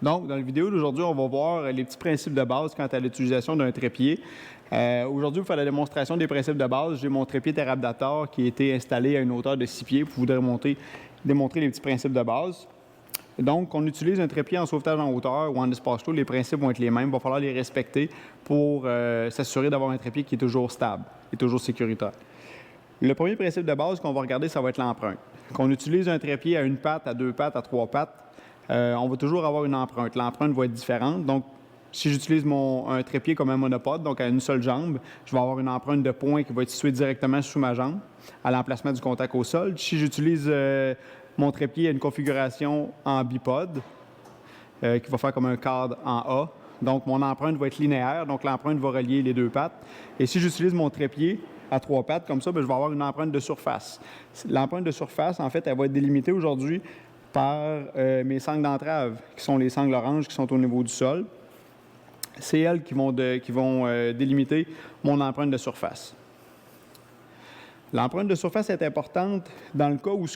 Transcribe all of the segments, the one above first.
Donc, dans la vidéo d'aujourd'hui, on va voir les petits principes de base quant à l'utilisation d'un trépied. Aujourd'hui, pour faire la démonstration des principes de base, j'ai mon trépied TerraAdaptor qui a été installé à une hauteur de 6 pieds pour vous démontrer les petits principes de base. Donc, on utilise un trépied en sauvetage en hauteur ou en espace clos. Les principes vont être les mêmes. Il va falloir les respecter pour s'assurer d'avoir un trépied qui est toujours stable et toujours sécuritaire. Le premier principe de base qu'on va regarder, ça va être l'empreinte. Qu'on utilise un trépied à une patte, à deux pattes, à trois pattes, on va toujours avoir une empreinte. L'empreinte va être différente. Donc, si j'utilise un trépied comme un monopode, donc à une seule jambe, je vais avoir une empreinte de poing qui va être située directement sous ma jambe, à l'emplacement du contact au sol. Si j'utilise mon trépied à une configuration en bipode, qui va faire comme un cadre en A, donc mon empreinte va être linéaire, donc l'empreinte va relier les deux pattes. Et si j'utilise mon trépied à trois pattes, comme ça, bien, je vais avoir une empreinte de surface. L'empreinte de surface, en fait, elle va être délimitée aujourd'hui par mes sangles d'entrave, qui sont les sangles oranges qui sont au niveau du sol. C'est elles qui vont délimiter mon empreinte de surface. L'empreinte de surface est importante dans le cas où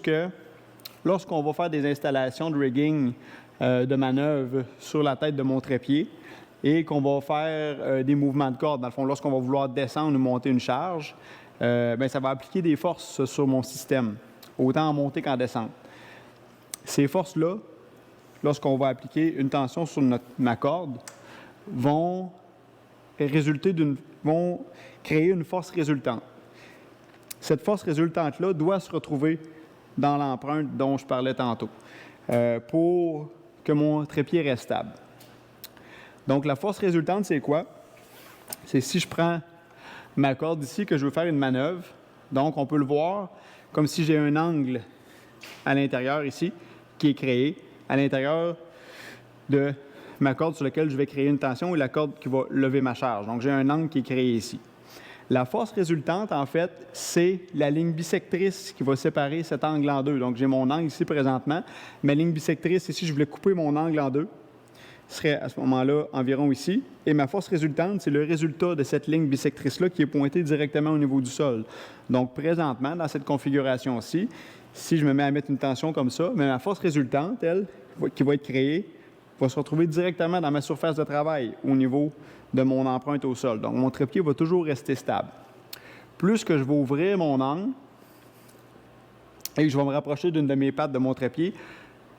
lorsqu'on va faire des installations de rigging de manœuvre sur la tête de mon trépied et qu'on va faire des mouvements de corde, dans le fond, lorsqu'on va vouloir descendre ou monter une charge, bien, ça va appliquer des forces sur mon système, autant en montée qu'en descente. Ces forces-là, lorsqu'on va appliquer une tension sur ma corde, vont créer une force résultante. Cette force résultante-là doit se retrouver dans l'empreinte dont je parlais tantôt pour que mon trépied reste stable. Donc, la force résultante, c'est quoi? C'est si je prends ma corde ici, que je veux faire une manœuvre. Donc, on peut le voir comme si j'ai un angle à l'intérieur ici qui est créé à l'intérieur de ma corde sur laquelle je vais créer une tension et la corde qui va lever ma charge. Donc, j'ai un angle qui est créé ici. La force résultante, en fait, c'est la ligne bisectrice qui va séparer cet angle en deux. Donc, j'ai mon angle ici présentement. Ma ligne bisectrice, ici, je voulais couper mon angle en deux, serait à ce moment-là environ ici. Et ma force résultante, c'est le résultat de cette ligne bisectrice-là qui est pointée directement au niveau du sol. Donc, présentement, dans cette configuration-ci, si je me mets à mettre une tension comme ça, mais ma force résultante, elle, qui va être créée, va se retrouver directement dans ma surface de travail au niveau de mon empreinte au sol. Donc, mon trépied va toujours rester stable. Plus que je vais ouvrir mon angle et que je vais me rapprocher d'une de mes pattes de mon trépied,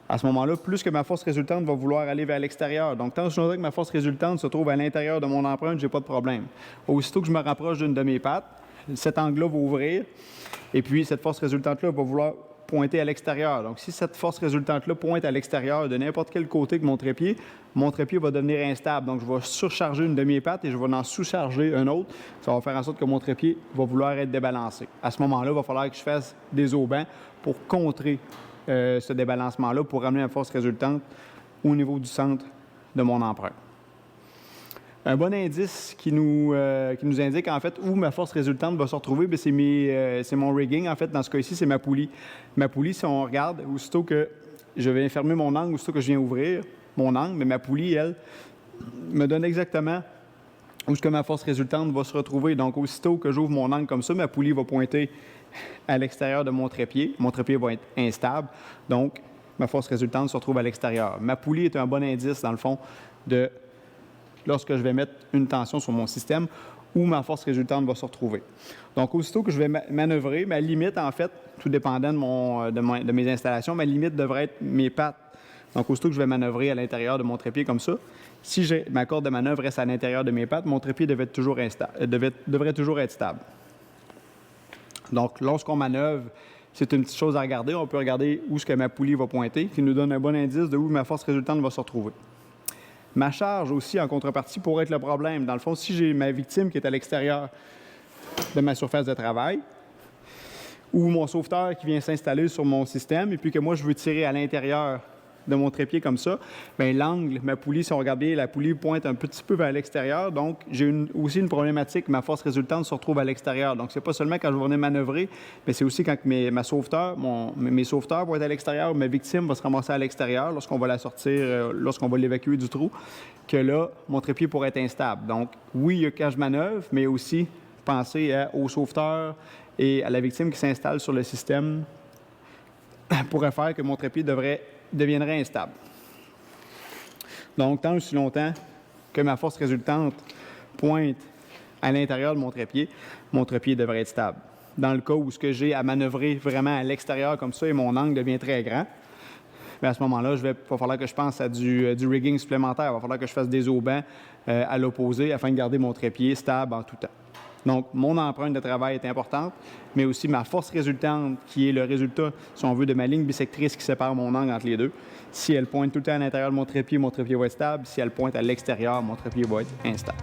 à ce moment-là, plus que ma force résultante va vouloir aller vers l'extérieur. Donc, tant que ma force résultante se trouve à l'intérieur de mon empreinte, je n'ai pas de problème. Aussitôt que je me rapproche d'une de mes pattes, cet angle-là va ouvrir et puis cette force résultante-là va vouloir pointer à l'extérieur. Donc, si cette force résultante-là pointe à l'extérieur de n'importe quel côté que mon trépied va devenir instable. Donc, je vais surcharger une de mes pattes et je vais en sous-charger un autre. Ça va faire en sorte que mon trépied va vouloir être débalancé. À ce moment-là, il va falloir que je fasse des aubans pour contrer ce débalancement-là, pour ramener la force résultante au niveau du centre de mon empreinte. Un bon indice qui nous indique en fait où ma force résultante va se retrouver, c'est mon rigging. En fait, dans ce cas-ci, c'est ma poulie. Ma poulie, si on regarde, aussitôt que je vais fermer mon angle, aussitôt que je viens ouvrir mon angle, mais ma poulie, elle, me donne exactement où est-ce que ma force résultante va se retrouver. Donc, aussitôt que j'ouvre mon angle comme ça, ma poulie va pointer à l'extérieur de mon trépied. Mon trépied va être instable. Donc, ma force résultante se retrouve à l'extérieur. Ma poulie est un bon indice, dans le fond, de lorsque je vais mettre une tension sur mon système, où ma force résultante va se retrouver. Donc, aussitôt que je vais manœuvrer, ma limite, en fait, tout dépendant de mes installations, ma limite devrait être mes pattes. Donc, aussitôt que je vais manœuvrer à l'intérieur de mon trépied comme ça, si ma corde de manœuvre reste à l'intérieur de mes pattes, mon trépied devrait toujours être stable. Donc, lorsqu'on manœuvre, c'est une petite chose à regarder. On peut regarder où est-ce que ma poulie va pointer, qui nous donne un bon indice de où ma force résultante va se retrouver. Ma charge aussi, en contrepartie, pourrait être le problème. Dans le fond, si j'ai ma victime qui est à l'extérieur de ma surface de travail, ou mon sauveteur qui vient s'installer sur mon système, et puis que moi, je veux tirer à l'intérieur de mon trépied comme ça, bien l'angle, ma poulie, si on regarde bien, la poulie pointe un petit peu vers l'extérieur, donc j'ai aussi une problématique, ma force résultante se retrouve à l'extérieur. Donc, c'est pas seulement quand je vais venir manœuvrer, mais c'est aussi quand mes sauveteurs vont être à l'extérieur, ma victime va se ramasser à l'extérieur lorsqu'on va la sortir, lorsqu'on va l'évacuer du trou, que là, mon trépied pourrait être instable. Donc, oui, il y a quand je manœuvre, mais aussi penser au sauveteur et à la victime qui s'installe sur le système pourrait faire que mon trépied deviendrait instable. Donc, tant aussi longtemps que ma force résultante pointe à l'intérieur de mon trépied devrait être stable. Dans le cas où ce que j'ai à manœuvrer vraiment à l'extérieur comme ça et mon angle devient très grand, bien à ce moment-là, il va falloir que je pense à du rigging supplémentaire. Il va falloir que je fasse des aubans à l'opposé afin de garder mon trépied stable en tout temps. Donc, mon empreinte de travail est importante, mais aussi ma force résultante, qui est le résultat, si on veut, de ma ligne bissectrice qui sépare mon angle entre les deux. Si elle pointe tout le temps à l'intérieur de mon trépied va être stable. Si elle pointe à l'extérieur, mon trépied va être instable.